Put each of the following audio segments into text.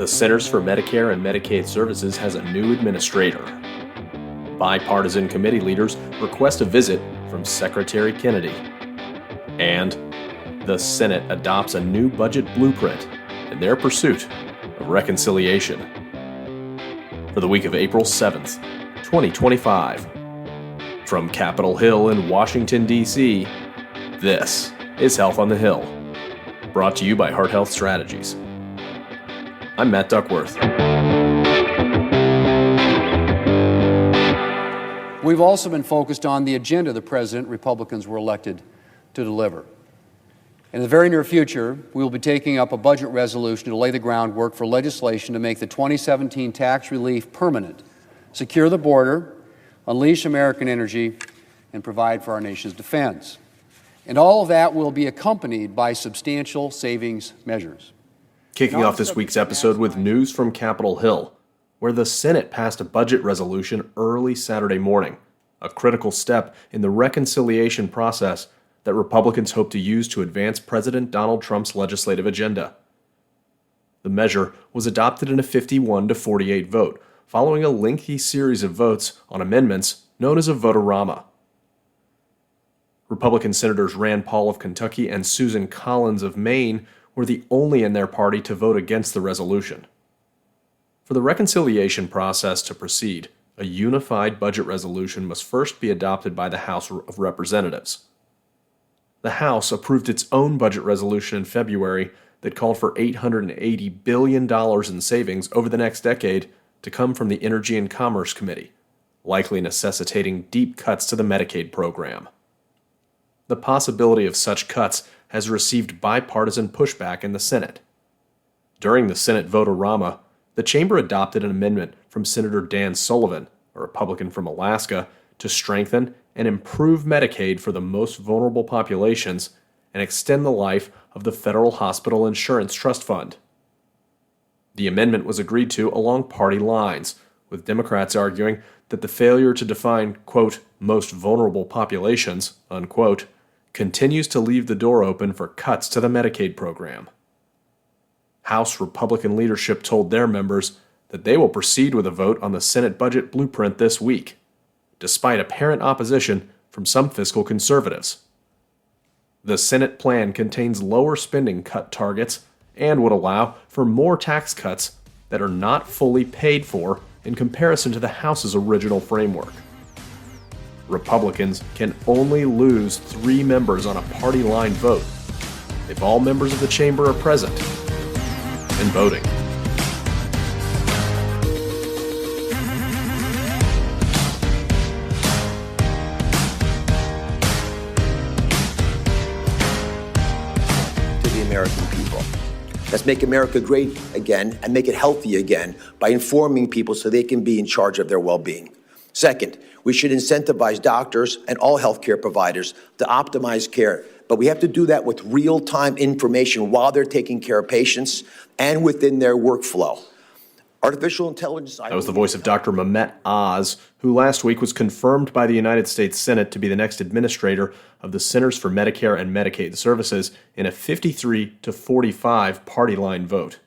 The Centers for Medicare and Medicaid Services has a new administrator. Bipartisan committee leaders request a visit from Secretary Kennedy. And the Senate adopts a new budget blueprint in their pursuit of reconciliation. For the week of April 7th, 2025. From Capitol Hill in Washington, D.C., this is Health on the Hill, brought to you by Heart Health Strategies. I'm Matt Duckworth. We've also been focused on the agenda the President and Republicans were elected to deliver. In the very near future, we will be taking up a budget resolution to lay the groundwork for legislation to make the 2017 tax relief permanent, secure the border, unleash American energy, and provide for our nation's defense. And all of that will be accompanied by substantial savings measures. Kicking off this week's episode with news from Capitol Hill, where the Senate passed a budget resolution early Saturday morning, a critical step in the reconciliation process that Republicans hope to use to advance President Donald Trump's legislative agenda. The measure was adopted in a 51-48 vote, following a lengthy series of votes on amendments known as a vote-a-rama. Republican Senators Rand Paul of Kentucky and Susan Collins of Maine were the only in their party to vote against the resolution. For the reconciliation process to proceed, a unified budget resolution must first be adopted by the House of Representatives. The House approved its own budget resolution in February that called for $880 billion in savings over the next decade to come from the Energy and Commerce Committee, likely necessitating deep cuts to the Medicaid program. The possibility of such cuts has received bipartisan pushback in the Senate. During the Senate vote-a-rama, the chamber adopted an amendment from Senator Dan Sullivan, a Republican from Alaska, to strengthen and improve Medicaid for the most vulnerable populations and extend the life of the Federal Hospital Insurance Trust Fund. The amendment was agreed to along party lines, with Democrats arguing that the failure to define, quote, most vulnerable populations, unquote, continues to leave the door open for cuts to the Medicaid program. House Republican leadership told their members that they will proceed with a vote on the Senate budget blueprint this week, despite apparent opposition from some fiscal conservatives. The Senate plan contains lower spending cut targets and would allow for more tax cuts that are not fully paid for in comparison to the House's original framework. Republicans can only lose 3 members on a party line vote if all members of the chamber are present and voting. To the American people. Let's make America great again and make it healthy again by informing people so they can be in charge of their well-being. Second, we should incentivize doctors and all healthcare providers to optimize care, but we have to do that with real-time information while they're taking care of patients and within their workflow. Artificial intelligence... That was the voice of Dr. Mehmet Oz, who last week was confirmed by the United States Senate to be the next administrator of the Centers for Medicare and Medicaid Services in a 53-45 party line vote.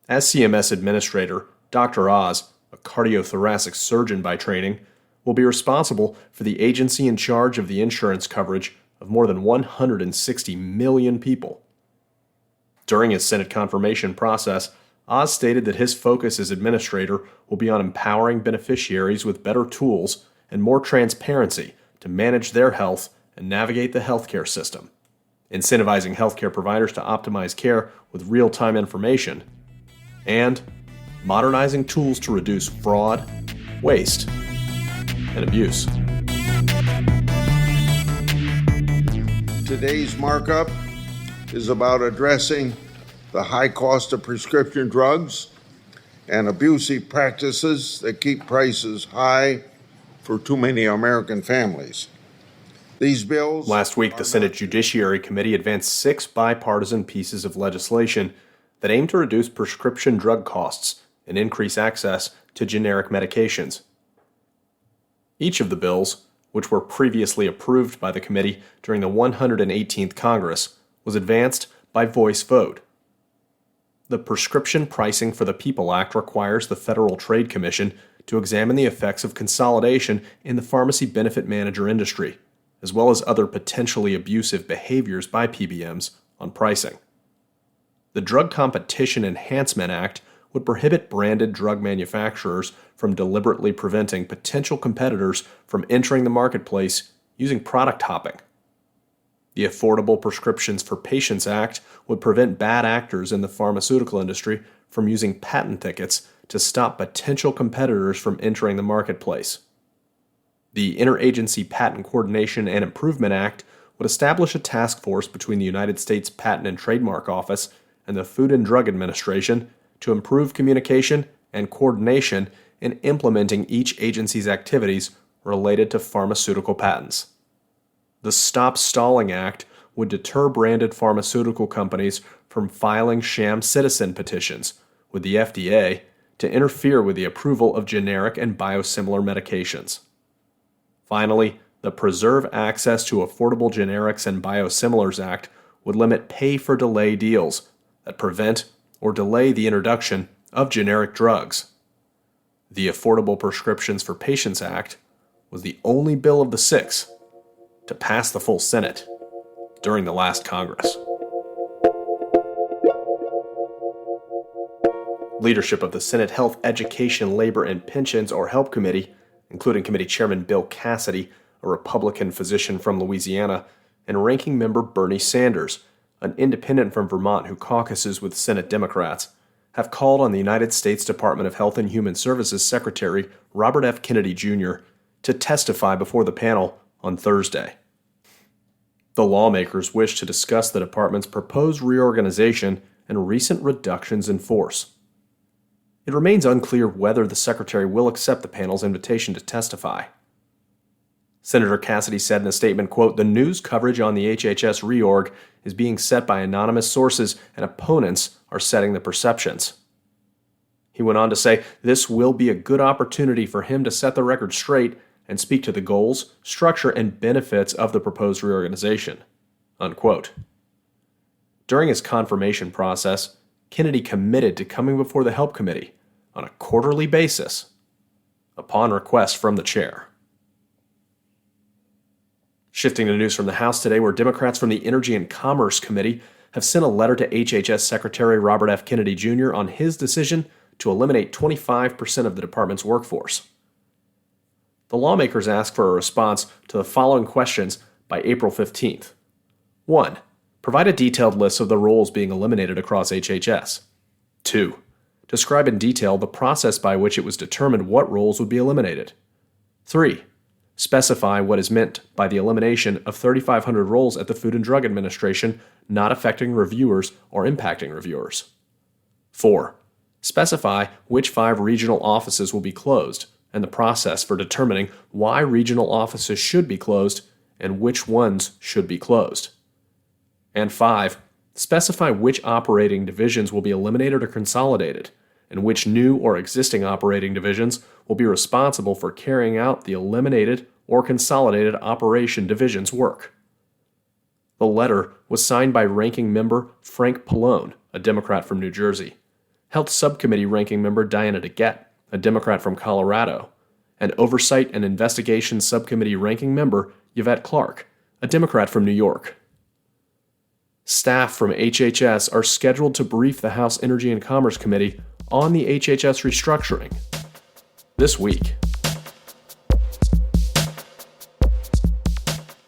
As CMS Administrator, Dr. Oz, a cardiothoracic surgeon by training, will be responsible for the agency in charge of the insurance coverage of more than 160 million people. During his Senate confirmation process, Oz stated that his focus as administrator will be on empowering beneficiaries with better tools and more transparency to manage their health and navigate the healthcare system, incentivizing healthcare providers to optimize care with real-time information, and modernizing tools to reduce fraud, waste, and abuse. Today's markup is about addressing the high cost of prescription drugs and abusive practices that keep prices high for too many American families. These bills... Last week, the Senate Judiciary Committee advanced 6 bipartisan pieces of legislation that aim to reduce prescription drug costs and increase access to generic medications. Each of the bills, which were previously approved by the committee during the 118th Congress, was advanced by voice vote. The Prescription Pricing for the People Act requires the Federal Trade Commission to examine the effects of consolidation in the pharmacy benefit manager industry, as well as other potentially abusive behaviors by PBMs on pricing. The Drug Competition Enhancement Act would prohibit branded drug manufacturers from deliberately preventing potential competitors from entering the marketplace using product hopping. The Affordable Prescriptions for Patients Act would prevent bad actors in the pharmaceutical industry from using patent thickets to stop potential competitors from entering the marketplace. The Interagency Patent Coordination and Improvement Act would establish a task force between the United States Patent and Trademark Office and the Food and Drug Administration to improve communication and coordination in implementing each agency's activities related to pharmaceutical patents. The Stop Stalling Act would deter branded pharmaceutical companies from filing sham citizen petitions with the FDA to interfere with the approval of generic and biosimilar medications. Finally, the Preserve Access to Affordable Generics and Biosimilars Act would limit pay-for-delay deals that prevent or delay the introduction of generic drugs. The Affordable Prescriptions for Patients Act was the only bill of the 6 to pass the full Senate during the last Congress. Leadership of the Senate Health, Education, Labor, and Pensions, or HELP Committee, including Committee Chairman Bill Cassidy, a Republican physician from Louisiana, and Ranking Member Bernie Sanders, an independent from Vermont who caucuses with Senate Democrats, have called on the United States Department of Health and Human Services Secretary Robert F. Kennedy Jr. to testify before the panel on Thursday. The lawmakers wish to discuss the department's proposed reorganization and recent reductions in force. It remains unclear whether the secretary will accept the panel's invitation to testify. Senator Cassidy said in a statement, quote, "The news coverage on the HHS reorg is being set by anonymous sources and opponents are setting the perceptions." He went on to say, "This will be a good opportunity for him to set the record straight and speak to the goals, structure, and benefits of the proposed reorganization." Unquote. During his confirmation process, Kennedy committed to coming before the HELP Committee on a quarterly basis upon request from the chair. Shifting to news from the House today, where Democrats from the Energy and Commerce Committee have sent a letter to HHS Secretary Robert F. Kennedy Jr. on his decision to eliminate 25% of the department's workforce. The lawmakers asked for a response to the following questions by April 15th. 1. Provide a detailed list of the roles being eliminated across HHS. 2. Describe in detail the process by which it was determined what roles would be eliminated. 3. Specify what is meant by the elimination of 3,500 roles at the Food and Drug Administration not affecting reviewers or impacting reviewers. 4. Specify which 5 regional offices will be closed and the process for determining why regional offices should be closed and which ones should be closed. And 5. Specify which operating divisions will be eliminated or consolidated, and which new or existing operating divisions will be responsible for carrying out the eliminated or consolidated operation division's work. The letter was signed by Ranking Member Frank Pallone, a Democrat from New Jersey, Health Subcommittee Ranking Member Diana DeGette, a Democrat from Colorado, and Oversight and Investigation Subcommittee Ranking Member Yvette Clarke, a Democrat from New York. Staff from HHS are scheduled to brief the House Energy and Commerce Committee on the HHS restructuring this week.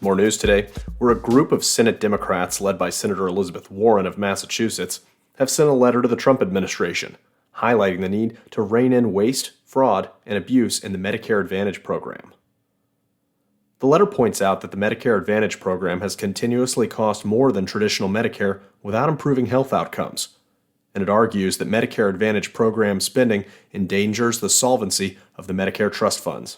More news today, where a group of Senate Democrats led by Senator Elizabeth Warren of Massachusetts have sent a letter to the Trump administration highlighting the need to rein in waste, fraud, and abuse in the Medicare Advantage program. The letter points out that the Medicare Advantage program has continuously cost more than traditional Medicare without improving health outcomes, and it argues that Medicare Advantage program spending endangers the solvency of the Medicare trust funds.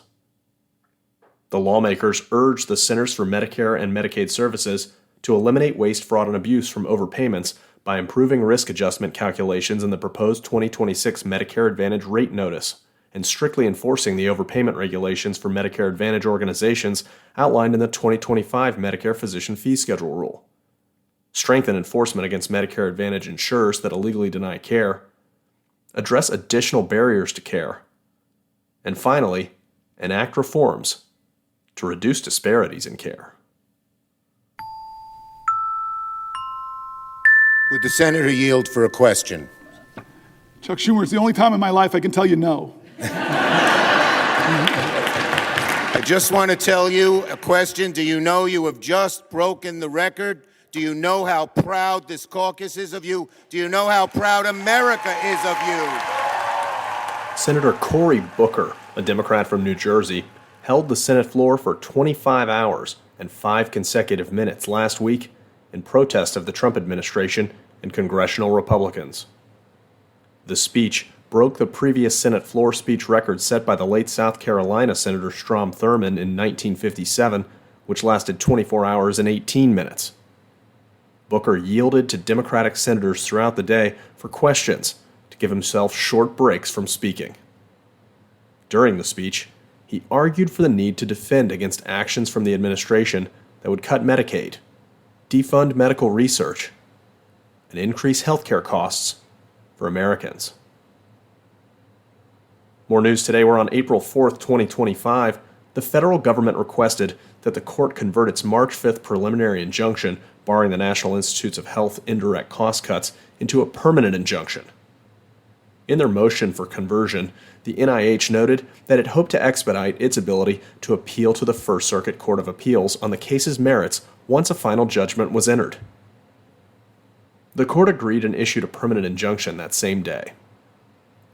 The lawmakers urge the Centers for Medicare and Medicaid Services to eliminate waste, fraud, and abuse from overpayments by improving risk adjustment calculations in the proposed 2026 Medicare Advantage rate notice and strictly enforcing the overpayment regulations for Medicare Advantage organizations outlined in the 2025 Medicare Physician Fee Schedule rule. strengthen enforcement against Medicare Advantage insurers that illegally deny care, address additional barriers to care, and finally, enact reforms to reduce disparities in care. Would the senator yield for a question? Chuck Schumer, it's the only time in my life I can tell you no. I just want to tell you a question. Do you know you have just broken the record? Do you know how proud this caucus is of you? Do you know how proud America is of you? Senator Cory Booker, a Democrat from New Jersey, held the Senate floor for 25 hours and 5 consecutive minutes last week in protest of the Trump administration and congressional Republicans. The speech broke the previous Senate floor speech record set by the late South Carolina Senator Strom Thurmond in 1957, which lasted 24 hours and 18 minutes. Booker yielded to Democratic senators throughout the day for questions to give himself short breaks from speaking. During the speech, he argued for the need to defend against actions from the administration that would cut Medicaid, defund medical research, and increase healthcare costs for Americans. More news today. We're on April 4th, 2025. The federal government requested that the court convert its March 5th preliminary injunction barring the National Institutes of Health indirect cost cuts into a permanent injunction. In their motion for conversion, the NIH noted that it hoped to expedite its ability to appeal to the First Circuit Court of Appeals on the case's merits once a final judgment was entered. The court agreed and issued a permanent injunction that same day.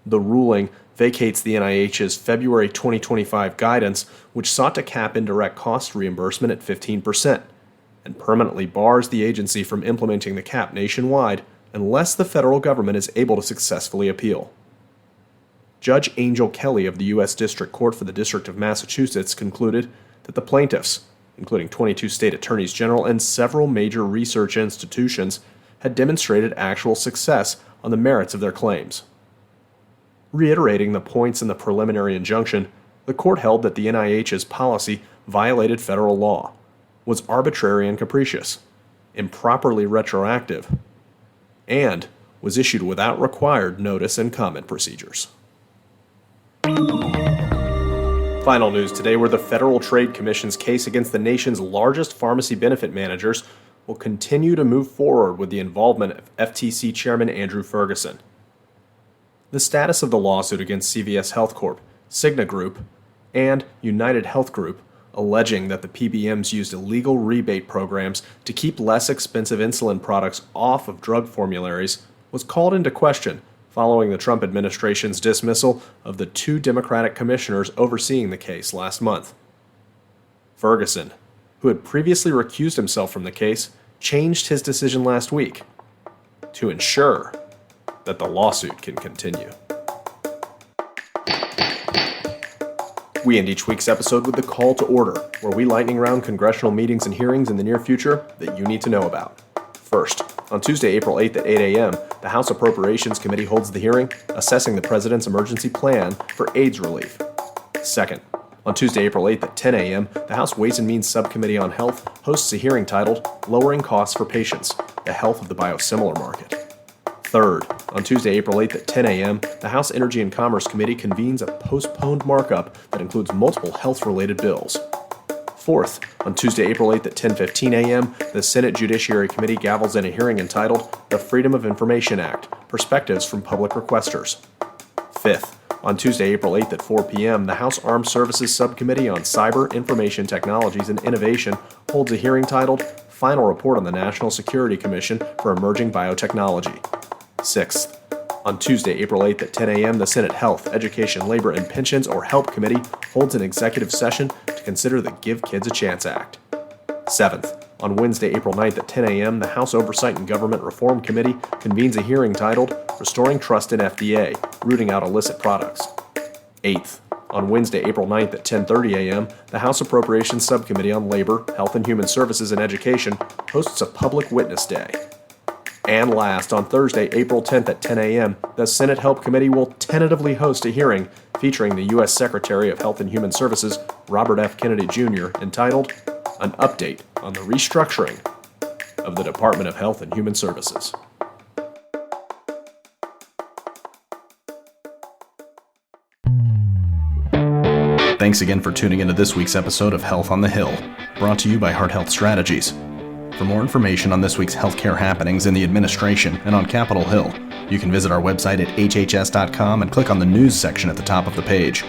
The ruling vacates the NIH's February 2025 guidance, which sought to cap indirect cost reimbursement at 15%, and permanently bars the agency from implementing the cap nationwide unless the federal government is able to successfully appeal. Judge Angel Kelly of the U.S. District Court for the District of Massachusetts concluded that the plaintiffs, including 22 state attorneys general and several major research institutions, had demonstrated actual success on the merits of their claims. Reiterating the points in the preliminary injunction, the court held that the NIH's policy violated federal law, was arbitrary and capricious, improperly retroactive, and was issued without required notice and comment procedures. Final news today, where the Federal Trade Commission's case against the nation's largest pharmacy benefit managers will continue to move forward with the involvement of FTC Chairman Andrew Ferguson. The status of the lawsuit against CVS Health Corp., Cigna Group, and United Health Group, alleging that the PBMs used illegal rebate programs to keep less expensive insulin products off of drug formularies, was called into question following the Trump administration's dismissal of the 2 Democratic commissioners overseeing the case last month. Ferguson, who had previously recused himself from the case, changed his decision last week to ensure that the lawsuit can continue. We end each week's episode with the call to order, where we lightning round congressional meetings and hearings in the near future that you need to know about. First, on Tuesday, April 8th at 8 a.m., the House Appropriations Committee holds the hearing assessing the President's emergency plan for AIDS relief. Second, on Tuesday, April 8th at 10 a.m., the House Ways and Means Subcommittee on Health hosts a hearing titled Lowering Costs for Patients, the Health of the Biosimilar Market. Third, on Tuesday, April 8th at 10 a.m., the House Energy and Commerce Committee convenes a postponed markup that includes multiple health-related bills. Fourth, on Tuesday, April 8th at 10:15 a.m., the Senate Judiciary Committee gavels in a hearing entitled The Freedom of Information Act, Perspectives from Public Requesters. Fifth, on Tuesday, April 8th at 4 p.m., the House Armed Services Subcommittee on Cyber, Information Technologies, and Innovation holds a hearing titled Final Report on the National Security Commission for Emerging Biotechnology. Sixth, on Tuesday, April 8th at 10 a.m., the Senate Health, Education, Labor, and Pensions, or HELP Committee holds an executive session to consider the Give Kids a Chance Act. Seventh, on Wednesday, April 9th at 10 a.m., the House Oversight and Government Reform Committee convenes a hearing titled Restoring Trust in FDA, Rooting Out Illicit Products. Eighth, on Wednesday, April 9th at 10:30 a.m., the House Appropriations Subcommittee on Labor, Health and Human Services, and Education hosts a Public Witness Day. And last, on Thursday, April 10th at 10 a.m., the Senate Help Committee will tentatively host a hearing featuring the U.S. Secretary of Health and Human Services, Robert F. Kennedy Jr., entitled An Update on the Restructuring of the Department of Health and Human Services. Thanks again for tuning into this week's episode of Health on the Hill, brought to you by Heart Health Strategies. For more information on this week's healthcare happenings in the administration and on Capitol Hill, you can visit our website at hhs.com and click on the news section at the top of the page.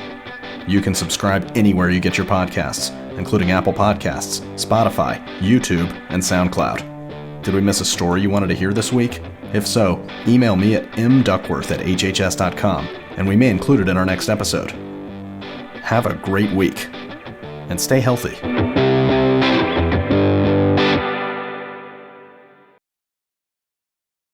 You can subscribe anywhere you get your podcasts, including Apple Podcasts, Spotify, YouTube, and SoundCloud. Did we miss a story you wanted to hear this week? If so, email me at mduckworth@hhs.com, and we may include it in our next episode. Have a great week, and stay healthy.